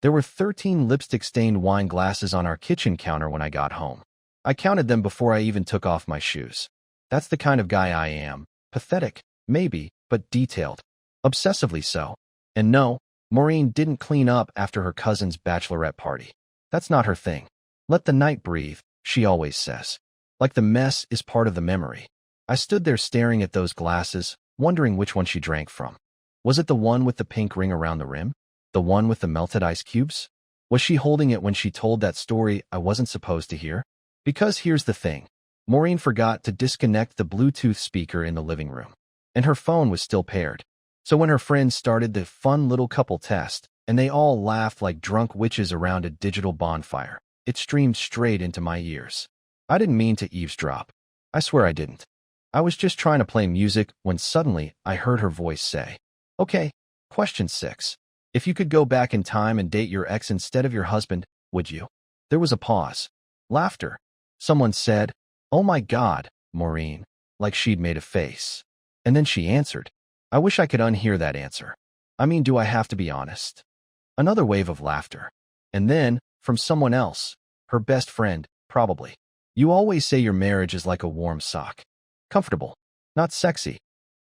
There were 13 lipstick-stained wine glasses on our kitchen counter when I got home. I counted them before I even took off my shoes. That's the kind of guy I am. Pathetic, maybe, but detailed. Obsessively so. And no, Maureen didn't clean up after her cousin's bachelorette party. That's not her thing. Let the night breathe, she always says. Like the mess is part of the memory. I stood there staring at those glasses, wondering which one she drank from. Was it the one with the pink ring around the rim? The one with the melted ice cubes? Was she holding it when she told that story I wasn't supposed to hear? Because here's the thing. Maureen forgot to disconnect the Bluetooth speaker in the living room, and her phone was still paired. So when her friends started the fun little couple test, and they all laughed like drunk witches around a digital bonfire, it streamed straight into my ears. I didn't mean to eavesdrop. I swear I didn't. I was just trying to play music when suddenly I heard her voice say, "Okay, question 6. If you could go back in time and date your ex instead of your husband, would you?" There was a pause. Laughter. Someone said, "Oh my God, Maureen," like she'd made a face. And then she answered. I wish I could unhear that answer. I mean, do I have to be honest? Another wave of laughter. And then, from someone else, her best friend, probably. "You always say your marriage is like a warm sock. Comfortable, not sexy."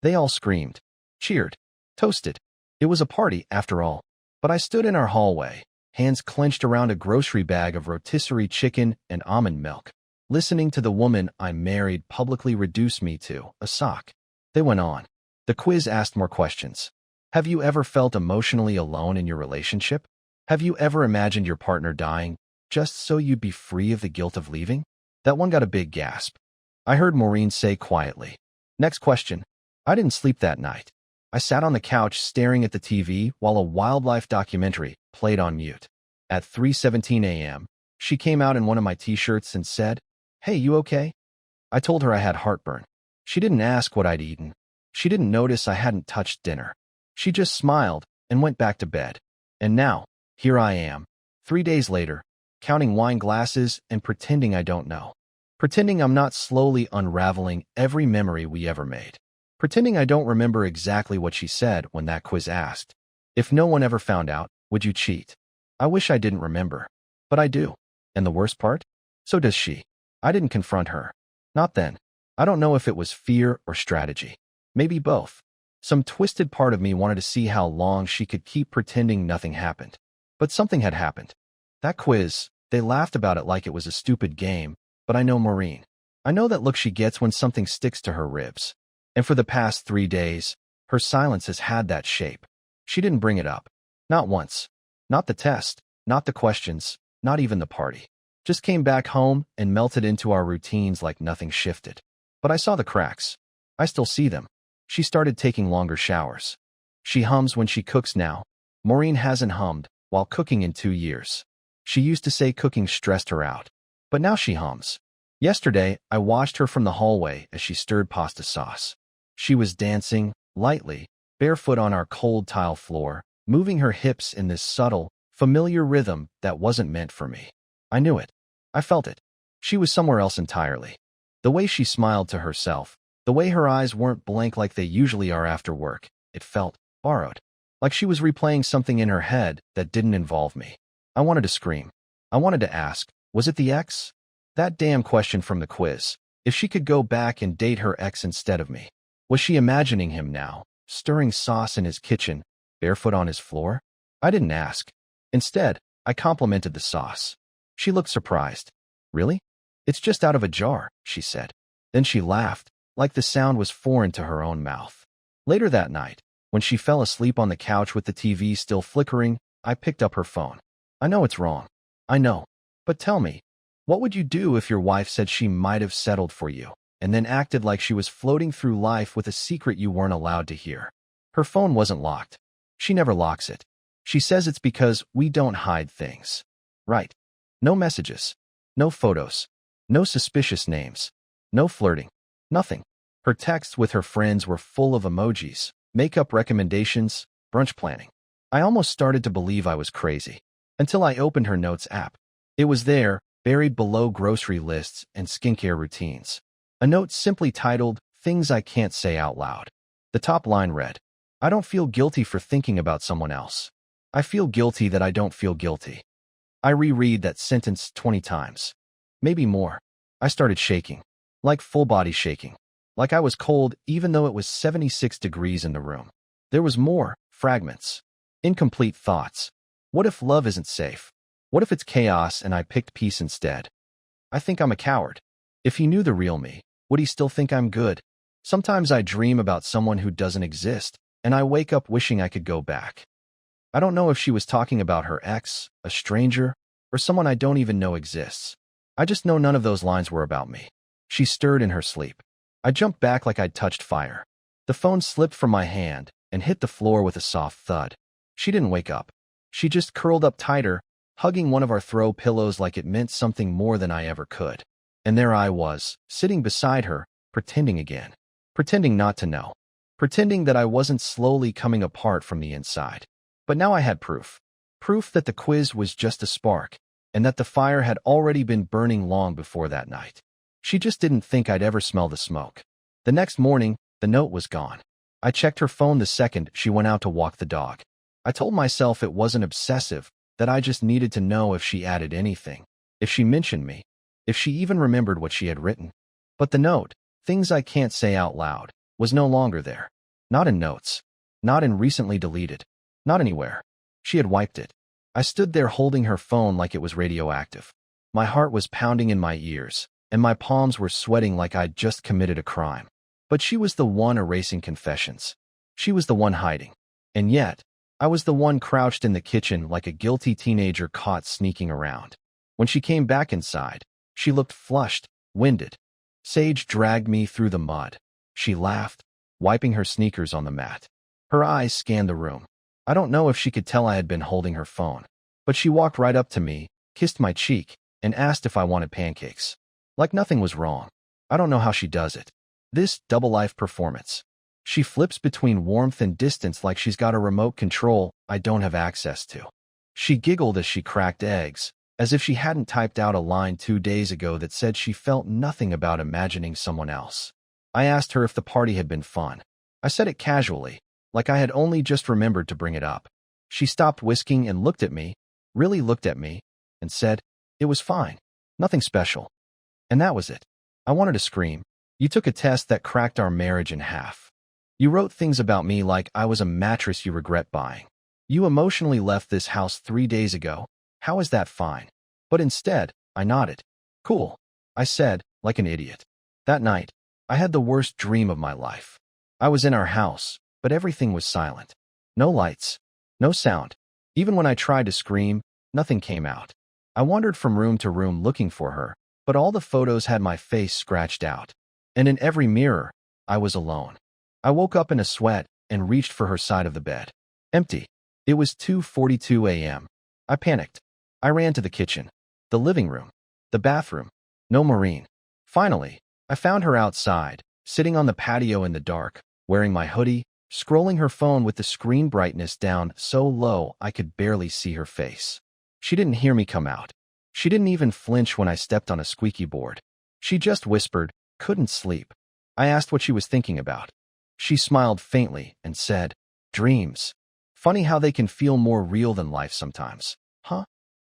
They all screamed, cheered, toasted. It was a party, after all. But I stood in our hallway, hands clenched around a grocery bag of rotisserie chicken and almond milk, listening to the woman I married publicly reduce me to a sock. They went on. The quiz asked more questions. Have you ever felt emotionally alone in your relationship? Have you ever imagined your partner dying just so you'd be free of the guilt of leaving? That one got a big gasp. I heard Maureen say quietly, "Next question." I didn't sleep that night. I sat on the couch staring at the TV while a wildlife documentary played on mute. At 3:17 a.m., she came out in one of my t-shirts and said, "Hey, you okay?" I told her I had heartburn. She didn't ask what I'd eaten. She didn't notice I hadn't touched dinner. She just smiled and went back to bed. And now, here I am, 3 days later, counting wine glasses and pretending I don't know. Pretending I'm not slowly unraveling every memory we ever made. Pretending I don't remember exactly what she said when that quiz asked, "If no one ever found out, would you cheat?" I wish I didn't remember. But I do. And the worst part? So does she. I didn't confront her. Not then. I don't know if it was fear or strategy. Maybe both. Some twisted part of me wanted to see how long she could keep pretending nothing happened. But something had happened. That quiz, they laughed about it like it was a stupid game, but I know Maureen. I know that look she gets when something sticks to her ribs. And for the past 3 days, her silence has had that shape. She didn't bring it up. Not once. Not the test, not the questions, not even the party. Just came back home and melted into our routines like nothing shifted. But I saw the cracks. I still see them. She started taking longer showers. She hums when she cooks now. Maureen hasn't hummed while cooking in 2 years. She used to say cooking stressed her out. But now she hums. Yesterday, I watched her from the hallway as she stirred pasta sauce. She was dancing, lightly, barefoot on our cold tile floor, moving her hips in this subtle, familiar rhythm that wasn't meant for me. I knew it. I felt it. She was somewhere else entirely. The way she smiled to herself, the way her eyes weren't blank like they usually are after work, it felt borrowed. Like she was replaying something in her head that didn't involve me. I wanted to scream. I wanted to ask, was it the ex? That damn question from the quiz. If she could go back and date her ex instead of me. Was she imagining him now, stirring sauce in his kitchen, barefoot on his floor? I didn't ask. Instead, I complimented the sauce. She looked surprised. "Really? It's just out of a jar," she said. Then she laughed, like the sound was foreign to her own mouth. Later that night, when she fell asleep on the couch with the TV still flickering, I picked up her phone. I know it's wrong. I know. But tell me, what would you do if your wife said she might have settled for you, and then acted like she was floating through life with a secret you weren't allowed to hear? Her phone wasn't locked. She never locks it. She says it's because we don't hide things. Right. No messages. No photos. No suspicious names. No flirting. Nothing. Her texts with her friends were full of emojis, makeup recommendations, brunch planning. I almost started to believe I was crazy. Until I opened her notes app. It was there, buried below grocery lists and skincare routines. A note simply titled, "Things I Can't Say Out Loud." The top line read, "I don't feel guilty for thinking about someone else. I feel guilty that I don't feel guilty. I reread that sentence 20 times. Maybe more. I started shaking. Like full body shaking. Like I was cold even though it was 76 degrees in the room. There was more. Fragments. Incomplete thoughts. What if love isn't safe? What if it's chaos and I picked peace instead? I think I'm a coward. If he knew the real me, would he still think I'm good? Sometimes I dream about someone who doesn't exist, and I wake up wishing I could go back. I don't know if she was talking about her ex, a stranger, or someone I don't even know exists. I just know none of those lines were about me. She stirred in her sleep. I jumped back like I'd touched fire. The phone slipped from my hand and hit the floor with a soft thud. She didn't wake up. She just curled up tighter, hugging one of our throw pillows like it meant something more than I ever could. And there I was, sitting beside her, pretending again. Pretending not to know. Pretending that I wasn't slowly coming apart from the inside. But now I had proof. Proof that the quiz was just a spark, and that the fire had already been burning long before that night. She just didn't think I'd ever smell the smoke. The next morning, the note was gone. I checked her phone the second she went out to walk the dog. I told myself it wasn't obsessive, that I just needed to know if she added anything, if she mentioned me, if she even remembered what she had written. But the note, things I can't say out loud, was no longer there. Not in notes. Not in recently deleted. Not anywhere. She had wiped it. I stood there holding her phone like it was radioactive. My heart was pounding in my ears, and my palms were sweating like I'd just committed a crime. But she was the one erasing confessions. She was the one hiding. And yet, I was the one crouched in the kitchen like a guilty teenager caught sneaking around. When she came back inside, she looked flushed, winded. Sage dragged me through the mud. She laughed, wiping her sneakers on the mat. Her eyes scanned the room. I don't know if she could tell I had been holding her phone, but she walked right up to me, kissed my cheek, and asked if I wanted pancakes. Like nothing was wrong. I don't know how she does it. This double-life performance. She flips between warmth and distance like she's got a remote control I don't have access to. She giggled as she cracked eggs, as if she hadn't typed out a line 2 days ago that said she felt nothing about imagining someone else. I asked her if the party had been fun. I said it casually, like I had only just remembered to bring it up. She stopped whisking and looked at me, really looked at me, and said, "It was fine. Nothing special." And that was it. I wanted to scream. "You took a test that cracked our marriage in half. You wrote things about me like I was a mattress you regret buying. You emotionally left this house 3 days ago. How is that fine?" But instead, I nodded. "Cool," I said, like an idiot. That night, I had the worst dream of my life. I was in our house, but everything was silent. No lights. No sound. Even when I tried to scream, nothing came out. I wandered from room to room looking for her, but all the photos had my face scratched out. And in every mirror, I was alone. I woke up in a sweat and reached for her side of the bed. Empty. It was 2:42 a.m. I panicked. I ran to the kitchen, the living room, the bathroom. No Maureen. Finally, I found her outside, sitting on the patio in the dark, wearing my hoodie, scrolling her phone with the screen brightness down so low I could barely see her face. She didn't hear me come out. She didn't even flinch when I stepped on a squeaky board. She just whispered, "Couldn't sleep." I asked what she was thinking about. She smiled faintly and said, "Dreams. Funny how they can feel more real than life sometimes, huh?"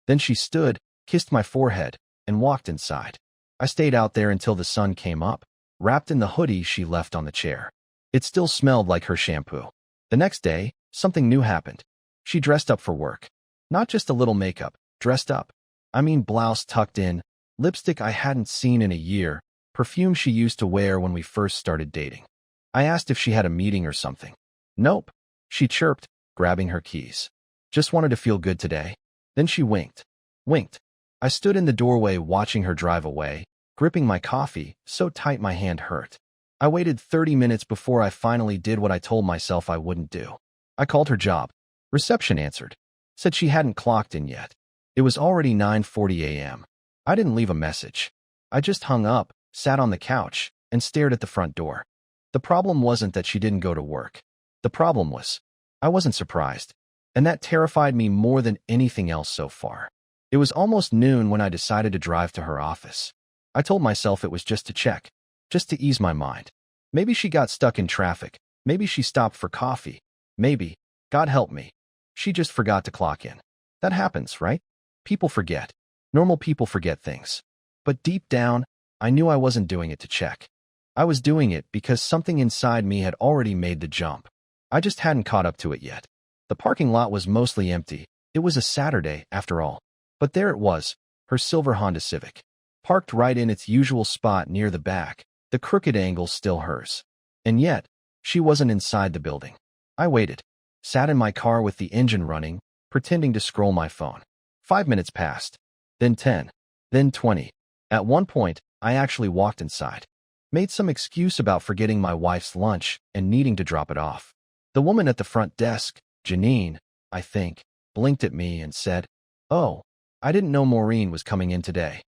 Then she stood, kissed my forehead, and walked inside. I stayed out there until the sun came up, wrapped in the hoodie she left on the chair. It still smelled like her shampoo. The next day, something new happened. She dressed up for work. Not just a little makeup, dressed up. I mean blouse tucked in, lipstick I hadn't seen in a year, perfume she used to wear when we first started dating. I asked if she had a meeting or something. "Nope," she chirped, grabbing her keys. "Just wanted to feel good today." Then she winked. Winked. I stood in the doorway watching her drive away, gripping my coffee so tight my hand hurt. I waited 30 minutes before I finally did what I told myself I wouldn't do. I called her job. Reception answered. Said she hadn't clocked in yet. It was already 9:40 a.m. I didn't leave a message. I just hung up, sat on the couch, and stared at the front door. The problem wasn't that she didn't go to work. The problem was, I wasn't surprised. And that terrified me more than anything else so far. It was almost noon when I decided to drive to her office. I told myself it was just to check, just to ease my mind. Maybe she got stuck in traffic. Maybe she stopped for coffee. Maybe, God help me, She just forgot to clock in. That happens, right? People forget. Normal people forget things. But deep down, I knew I wasn't doing it to check. I was doing it because something inside me had already made the jump. I just hadn't caught up to it yet. The parking lot was mostly empty. It was a Saturday, after all. But there it was, her silver Honda Civic. Parked right in its usual spot near the back, the crooked angle still hers. And yet, she wasn't inside the building. I waited, sat in my car with the engine running, pretending to scroll my phone. 5 minutes passed, then 10, then 20. At one point, I actually walked inside. Made some excuse about forgetting my wife's lunch and needing to drop it off. The woman at the front desk, Janine, I think, blinked at me and said, "Oh, I didn't know Maureen was coming in today."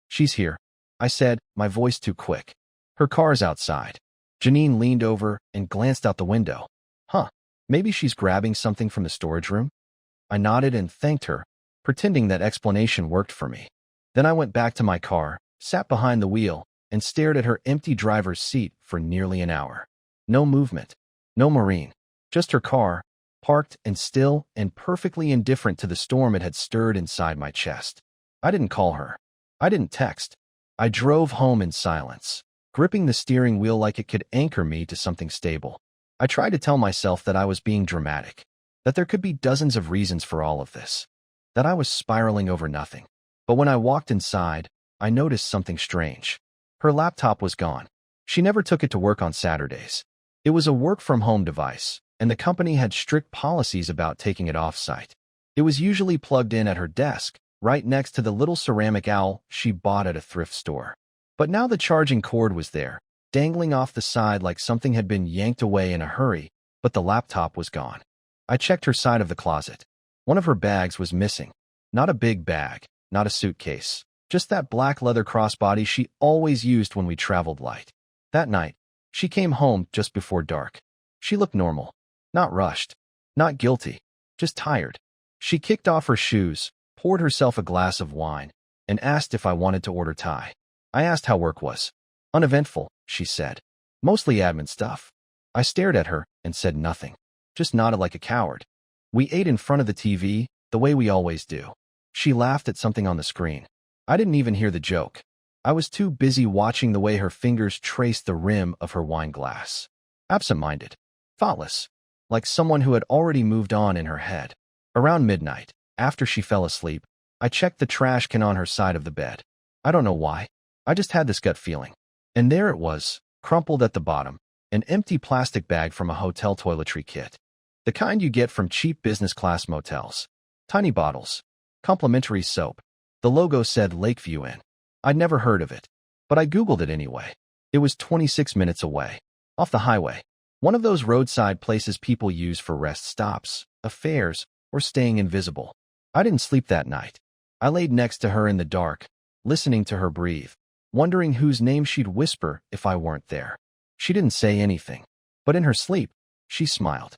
"She's here," I said, my voice too quick. "Her car's outside." Janine leaned over and glanced out the window. "Huh, maybe she's grabbing something from the storage room?" I nodded and thanked her, pretending that explanation worked for me. Then I went back to my car, sat behind the wheel, and stared at her empty driver's seat for nearly an hour. No movement, no Maureen, just her car, parked and still and perfectly indifferent to the storm it had stirred inside my chest. I didn't call her. I didn't text. I drove home in silence, gripping the steering wheel like it could anchor me to something stable. I tried to tell myself that I was being dramatic, that there could be dozens of reasons for all of this, that I was spiraling over nothing. But when I walked inside, I noticed something strange. Her laptop was gone. She never took it to work on Saturdays. It was a work-from-home device, and the company had strict policies about taking it off-site. It was usually plugged in at her desk, right next to the little ceramic owl she bought at a thrift store. But now the charging cord was there, dangling off the side like something had been yanked away in a hurry, but the laptop was gone. I checked her side of the closet. One of her bags was missing. Not a big bag, not a suitcase, just that black leather crossbody she always used when we traveled light. That night, she came home just before dark. She looked normal. Not rushed, not guilty, just tired. She kicked off her shoes, poured herself a glass of wine, and asked if I wanted to order Thai. I asked how work was. "Uneventful," she said. "Mostly admin stuff." I stared at her and said nothing, just nodded like a coward. We ate in front of the TV, the way we always do. She laughed at something on the screen. I didn't even hear the joke. I was too busy watching the way her fingers traced the rim of her wine glass. Absent-minded, thoughtless, like someone who had already moved on in her head. Around midnight, after she fell asleep, I checked the trash can on her side of the bed. I don't know why. I just had this gut feeling. And there it was, crumpled at the bottom, an empty plastic bag from a hotel toiletry kit. The kind you get from cheap business-class motels. Tiny bottles. Complimentary soap. The logo said Lakeview Inn. I'd never heard of it, but I Googled it anyway. It was 26 minutes away, off the highway. One of those roadside places people use for rest stops, affairs, or staying invisible. I didn't sleep that night. I laid next to her in the dark, listening to her breathe, wondering whose name she'd whisper if I weren't there. She didn't say anything, but in her sleep, she smiled.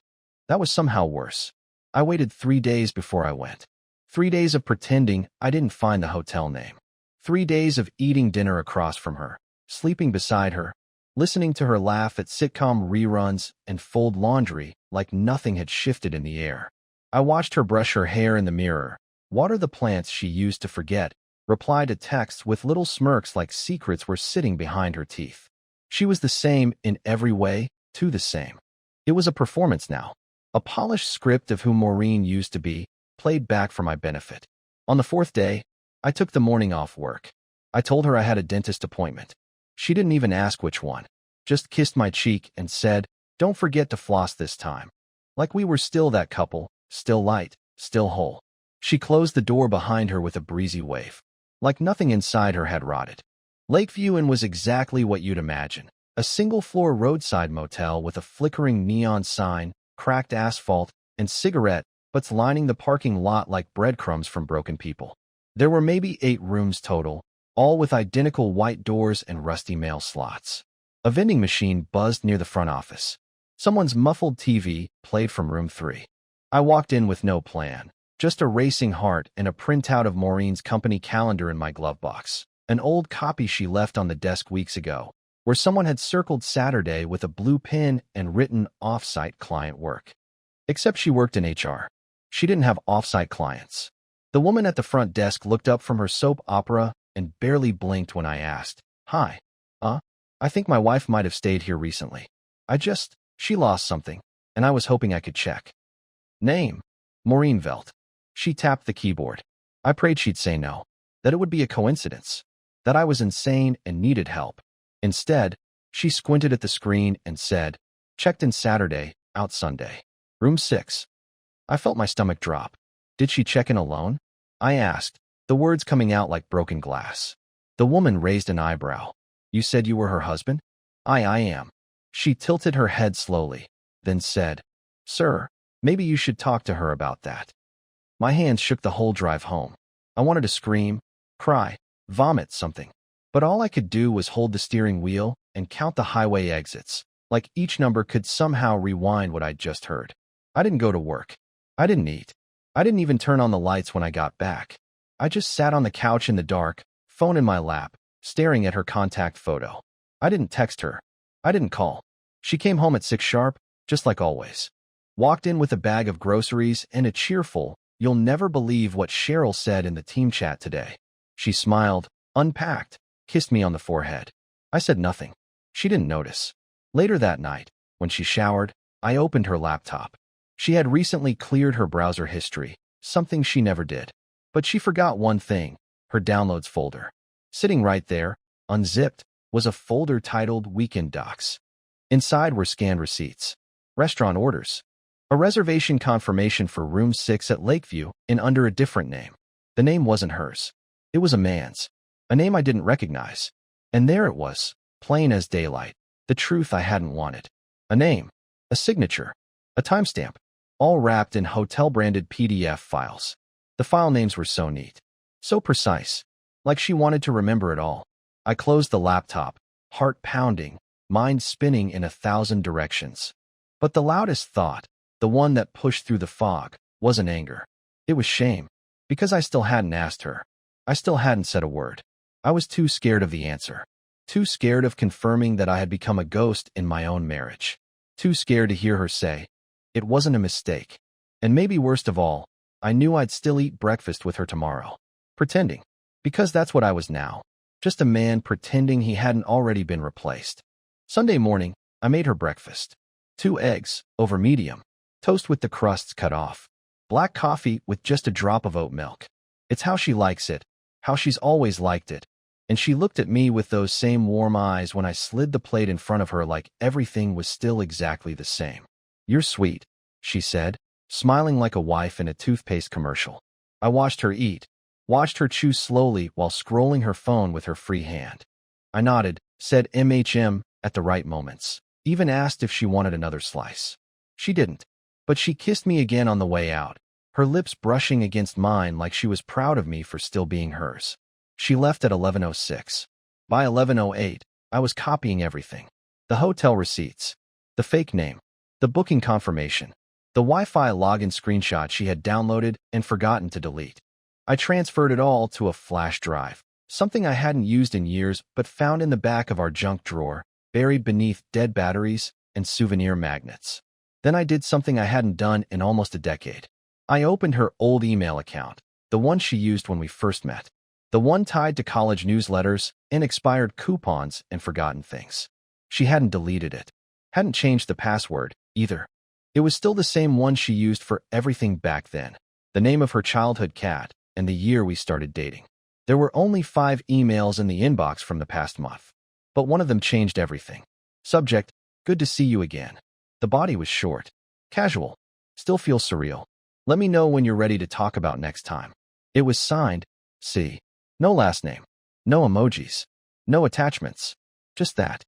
That was somehow worse. I waited 3 days before I went. 3 days of pretending I didn't find the hotel name. 3 days of eating dinner across from her, sleeping beside her, listening to her laugh at sitcom reruns and fold laundry like nothing had shifted in the air. I watched her brush her hair in the mirror, water the plants she used to forget, reply to texts with little smirks like secrets were sitting behind her teeth. She was the same in every way, too the same. It was a performance now. A polished script of who Maureen used to be, played back for my benefit. On the 4th day, I took the morning off work. I told her I had a dentist appointment. She didn't even ask which one, just kissed my cheek and said, "Don't forget to floss this time." Like we were still that couple, still light, still whole. She closed the door behind her with a breezy wave, like nothing inside her had rotted. Lakeview Inn was exactly what you'd imagine. A single-floor roadside motel with a flickering neon sign, cracked asphalt, and cigarette butts lining the parking lot like breadcrumbs from broken people. There were maybe 8 rooms total, all with identical white doors and rusty mail slots. A vending machine buzzed near the front office. Someone's muffled TV played from room 3. I walked in with no plan, just a racing heart and a printout of Maureen's company calendar in my glove box, an old copy she left on the desk weeks ago, where someone had circled Saturday with a blue pen and written off-site client work. Except she worked in HR. She didn't have off-site clients. The woman at the front desk looked up from her soap opera and barely blinked when I asked, "Hi. I think my wife might have stayed here recently. She lost something, and I was hoping I could check." Name: Maureen Velt. She tapped the keyboard. I prayed she'd say no, that it would be a coincidence, that I was insane and needed help. Instead, she squinted at the screen and said, "Checked in Saturday, out Sunday. Room 6. I felt my stomach drop. Did she check in alone? I asked, the words coming out like broken glass. The woman raised an eyebrow. You said you were her husband? I am. She tilted her head slowly, then said, "Sir, maybe you should talk to her about that." My hands shook the whole drive home. I wanted to scream, cry, vomit something. But all I could do was hold the steering wheel and count the highway exits, like each number could somehow rewind what I'd just heard. I didn't go to work. I didn't eat. I didn't even turn on the lights when I got back. I just sat on the couch in the dark, phone in my lap, staring at her contact photo. I didn't text her. I didn't call. She came home at 6 sharp, just like always. Walked in with a bag of groceries and a cheerful, "You'll never believe what Cheryl said in the team chat today." She smiled, unpacked, kissed me on the forehead. I said nothing. She didn't notice. Later that night, when she showered, I opened her laptop. She had recently cleared her browser history, something she never did. But she forgot one thing, her downloads folder. Sitting right there, unzipped, was a folder titled Weekend Docs. Inside were scanned receipts, restaurant orders, a reservation confirmation for room 6 at Lakeview under a different name. The name wasn't hers. It was a man's, a name I didn't recognize. And there it was, plain as daylight, the truth I hadn't wanted. A name, a signature, a timestamp, all wrapped in hotel-branded PDF files. The file names were so neat, so precise, like she wanted to remember it all. I closed the laptop, heart pounding, mind spinning in 1,000 directions. But the loudest thought, the one that pushed through the fog, wasn't anger. It was shame, because I still hadn't asked her. I still hadn't said a word. I was too scared of the answer. Too scared of confirming that I had become a ghost in my own marriage. Too scared to hear her say, it wasn't a mistake. And maybe worst of all, I knew I'd still eat breakfast with her tomorrow. Pretending. Because that's what I was now. Just a man pretending he hadn't already been replaced. Sunday morning, I made her breakfast. 2 eggs, over medium. Toast with the crusts cut off. Black coffee with just a drop of oat milk. It's how she likes it, how she's always liked it. And she looked at me with those same warm eyes when I slid the plate in front of her like everything was still exactly the same. You're sweet, she said, smiling like a wife in a toothpaste commercial. I watched her eat, watched her chew slowly while scrolling her phone with her free hand. I nodded, said at the right moments, even asked if she wanted another slice. She didn't, but she kissed me again on the way out, her lips brushing against mine like she was proud of me for still being hers. She left at 11:06. By 11:08, I was copying everything. The hotel receipts, the fake name, the booking confirmation, the Wi-Fi login screenshot she had downloaded and forgotten to delete. I transferred it all to a flash drive, something I hadn't used in years but found in the back of our junk drawer, buried beneath dead batteries and souvenir magnets. Then I did something I hadn't done in almost a decade. I opened her old email account, the one she used when we first met. The one tied to college newsletters and expired coupons and forgotten things. She hadn't deleted it. Hadn't changed the password, either. It was still the same one she used for everything back then. The name of her childhood cat and the year we started dating. There were only 5 emails in the inbox from the past month. But one of them changed everything. Subject, good to see you again. The body was short. Casual. Still feels surreal. Let me know when you're ready to talk about next time. It was signed, C. No last name. No emojis. No attachments. Just that.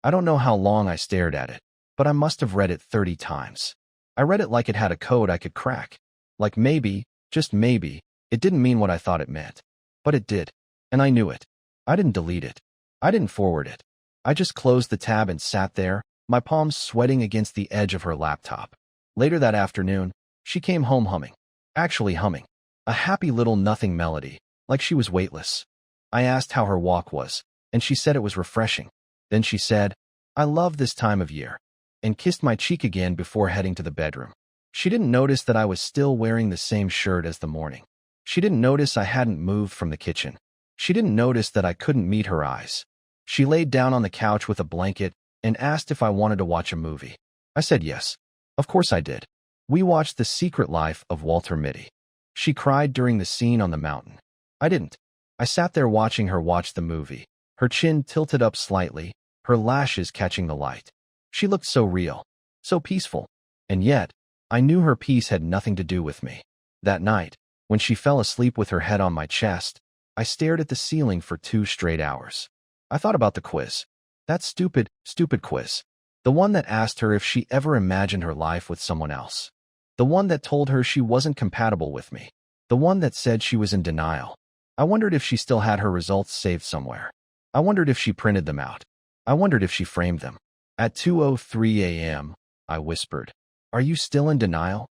I don't know how long I stared at it, but I must have read it 30 times. I read it like it had a code I could crack. Like maybe, just maybe, it didn't mean what I thought it meant. But it did. And I knew it. I didn't delete it. I didn't forward it. I just closed the tab and sat there, my palms sweating against the edge of her laptop. Later that afternoon, she came home humming. Actually humming. A happy little nothing melody, like she was weightless. I asked how her walk was, and she said it was refreshing. Then she said, I love this time of year, and kissed my cheek again before heading to the bedroom. She didn't notice that I was still wearing the same shirt as the morning. She didn't notice I hadn't moved from the kitchen. She didn't notice that I couldn't meet her eyes. She laid down on the couch with a blanket and asked if I wanted to watch a movie. I said yes. Of course I did. We watched The Secret Life of Walter Mitty. She cried during the scene on the mountain. I didn't. I sat there watching her watch the movie, her chin tilted up slightly, her lashes catching the light. She looked so real, so peaceful. And yet, I knew her peace had nothing to do with me. That night, when she fell asleep with her head on my chest, I stared at the ceiling for 2 straight hours. I thought about the quiz. That stupid quiz. The one that asked her if she ever imagined her life with someone else. The one that told her she wasn't compatible with me. The one that said she was in denial. I wondered if she still had her results saved somewhere. I wondered if she printed them out. I wondered if she framed them. At 2:03 a.m., I whispered, "Are you still in denial?"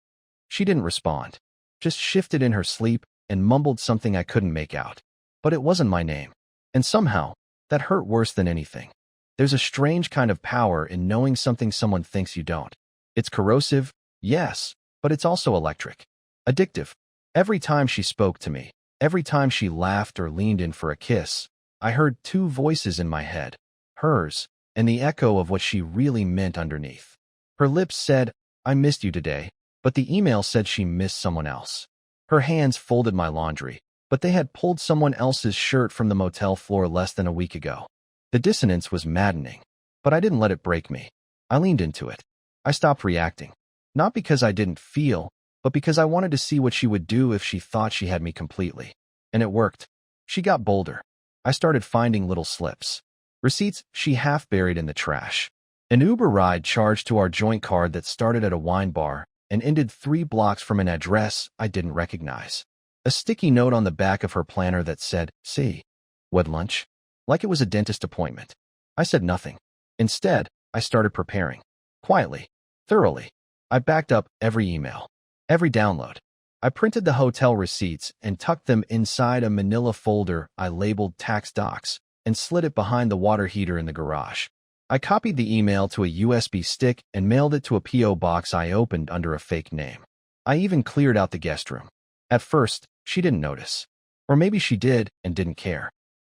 She didn't respond, just shifted in her sleep and mumbled something I couldn't make out. But it wasn't my name. And somehow, that hurt worse than anything. There's a strange kind of power in knowing something someone thinks you don't. It's corrosive, yes, but it's also electric. Addictive. Every time she spoke to me, every time she laughed or leaned in for a kiss, I heard 2 voices in my head, hers, and the echo of what she really meant underneath. Her lips said, "I missed you today," but the email said she missed someone else. Her hands folded my laundry, but they had pulled someone else's shirt from the motel floor less than a week ago. The dissonance was maddening, but I didn't let it break me. I leaned into it. I stopped reacting. Not because I didn't feel, but because I wanted to see what she would do if she thought she had me completely. And it worked. She got bolder. I started finding little slips. Receipts she half buried in the trash. An Uber ride charged to our joint card that started at a wine bar and ended 3 blocks from an address I didn't recognize. A sticky note on the back of her planner that said, "See, wed lunch?" Like it was a dentist appointment. I said nothing. Instead, I started preparing. Quietly. Thoroughly. I backed up every email. Every download. I printed the hotel receipts and tucked them inside a manila folder I labeled tax docs and slid it behind the water heater in the garage. I copied the email to a USB stick and mailed it to a P.O. box I opened under a fake name. I even cleared out the guest room. At first, she didn't notice. Or maybe she did and didn't care.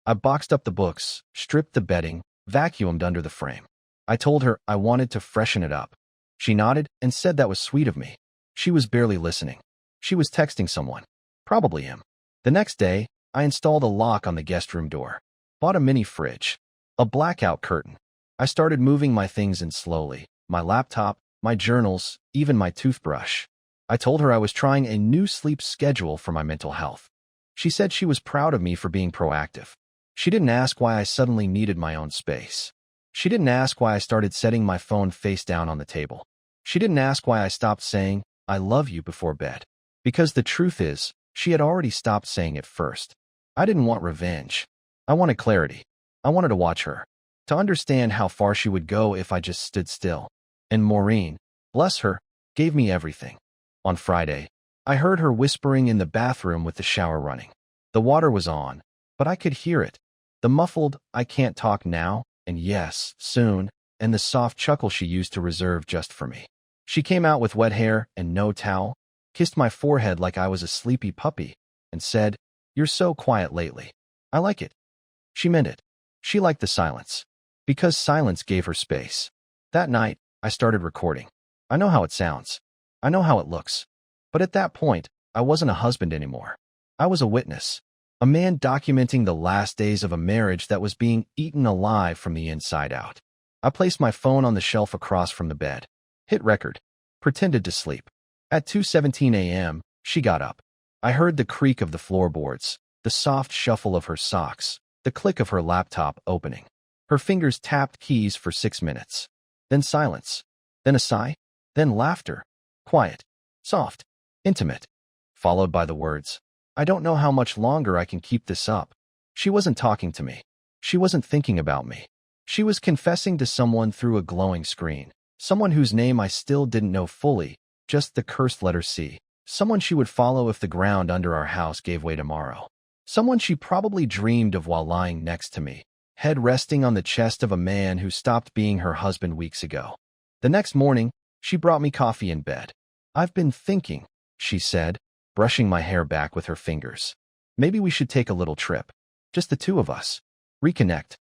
I boxed up the books, stripped the bedding, vacuumed under the frame. I told her I wanted to freshen it up. She nodded and said that was sweet of me. She was barely listening. She was texting someone. Probably him. The next day, I installed a lock on the guest room door. Bought a mini fridge. A blackout curtain. I started moving my things in slowly. My laptop, my journals, even my toothbrush. I told her I was trying a new sleep schedule for my mental health. She said she was proud of me for being proactive. She didn't ask why I suddenly needed my own space. She didn't ask why I started setting my phone face down on the table. She didn't ask why I stopped saying, "I love you" before bed. Because the truth is, she had already stopped saying it first. I didn't want revenge. I wanted clarity. I wanted to watch her. To understand how far she would go if I just stood still. And Maureen, bless her, gave me everything. On Friday, I heard her whispering in the bathroom with the shower running. The water was on, but I could hear it. The muffled, "I can't talk now," and "yes, soon," and the soft chuckle she used to reserve just for me. She came out with wet hair and no towel, kissed my forehead like I was a sleepy puppy, and said, "You're so quiet lately. I like it." She meant it. She liked the silence. Because silence gave her space. That night, I started recording. I know how it sounds. I know how it looks. But at that point, I wasn't a husband anymore. I was a witness. A man documenting the last days of a marriage that was being eaten alive from the inside out. I placed my phone on the shelf across from the bed. Hit record. Pretended to sleep. At 2:17 a.m., she got up. I heard the creak of the floorboards, the soft shuffle of her socks, the click of her laptop opening. Her fingers tapped keys for 6 minutes. Then silence. Then a sigh. Then laughter. Quiet. Soft. Intimate. Followed by the words, "I don't know how much longer I can keep this up." She wasn't talking to me. She wasn't thinking about me. She was confessing to someone through a glowing screen. Someone whose name I still didn't know fully, just the cursed letter C. Someone she would follow if the ground under our house gave way tomorrow. Someone she probably dreamed of while lying next to me, head resting on the chest of a man who stopped being her husband weeks ago. The next morning, she brought me coffee in bed. I've been thinking, she said, brushing my hair back with her fingers. Maybe we should take a little trip. Just the two of us. Reconnect.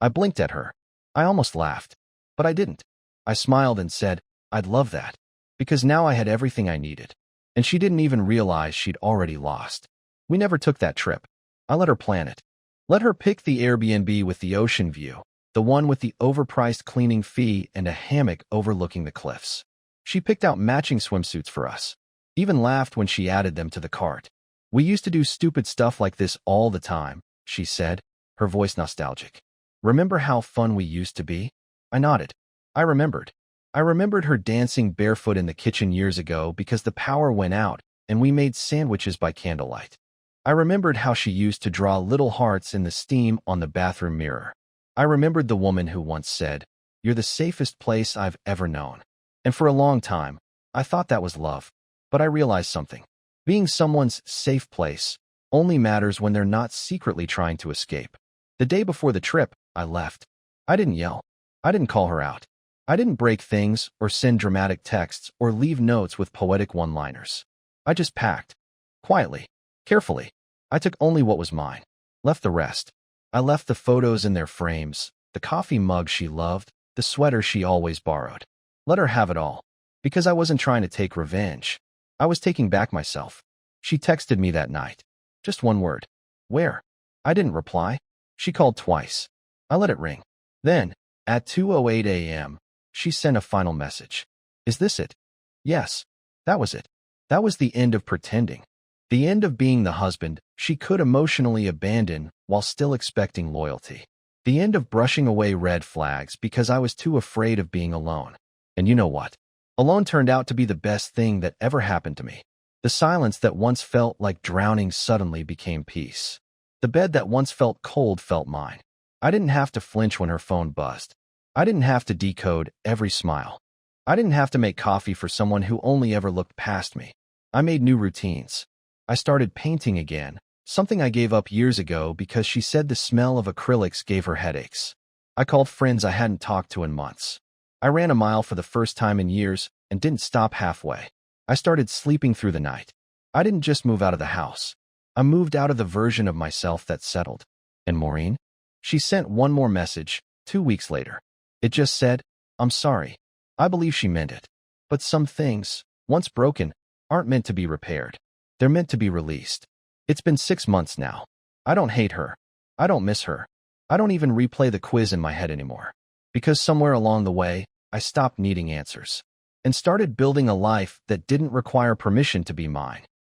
I blinked at her. I almost laughed. But I didn't. I smiled and said, I'd love that. Because now I had everything I needed. And she didn't even realize she'd already lost. We never took that trip. I let her plan it. Let her pick the Airbnb with the ocean view, the one with the overpriced cleaning fee and a hammock overlooking the cliffs. She picked out matching swimsuits for us. Even laughed when she added them to the cart. We used to do stupid stuff like this all the time, she said, her voice nostalgic. Remember how fun we used to be? I nodded. I remembered. I remembered her dancing barefoot in the kitchen years ago because the power went out and we made sandwiches by candlelight. I remembered how she used to draw little hearts in the steam on the bathroom mirror. I remembered the woman who once said, "You're the safest place I've ever known." And for a long time, I thought that was love. But I realized something. Being someone's safe place only matters when they're not secretly trying to escape. The day before the trip, I left. I didn't yell. I didn't call her out. I didn't break things or send dramatic texts or leave notes with poetic one-liners. I just packed. Quietly. Carefully. I took only what was mine. Left the rest. I left the photos in their frames, the coffee mug she loved, the sweater she always borrowed. Let her have it all. Because I wasn't trying to take revenge. I was taking back myself. She texted me that night. Just one word. Where? I didn't reply. She called twice. I let it ring. Then, at 2:08 a.m., she sent a final message. Is this it? Yes. That was it. That was the end of pretending. The end of being the husband she could emotionally abandon while still expecting loyalty. The end of brushing away red flags because I was too afraid of being alone. And you know what? Alone turned out to be the best thing that ever happened to me. The silence that once felt like drowning suddenly became peace. The bed that once felt cold felt mine. I didn't have to flinch when her phone buzzed. I didn't have to decode every smile. I didn't have to make coffee for someone who only ever looked past me. I made new routines. I started painting again, something I gave up years ago because she said the smell of acrylics gave her headaches. I called friends I hadn't talked to in months. I ran a mile for the first time in years and didn't stop halfway. I started sleeping through the night. I didn't just move out of the house. I moved out of the version of myself that settled. And Maureen? She sent one more message, 2 weeks later. It just said, I'm sorry. I believe she meant it. But some things, once broken, aren't meant to be repaired. They're meant to be released. It's been 6 months now. I don't hate her. I don't miss her. I don't even replay the quiz in my head anymore. Because somewhere along the way, I stopped needing answers and started building a life that didn't require permission to be mine.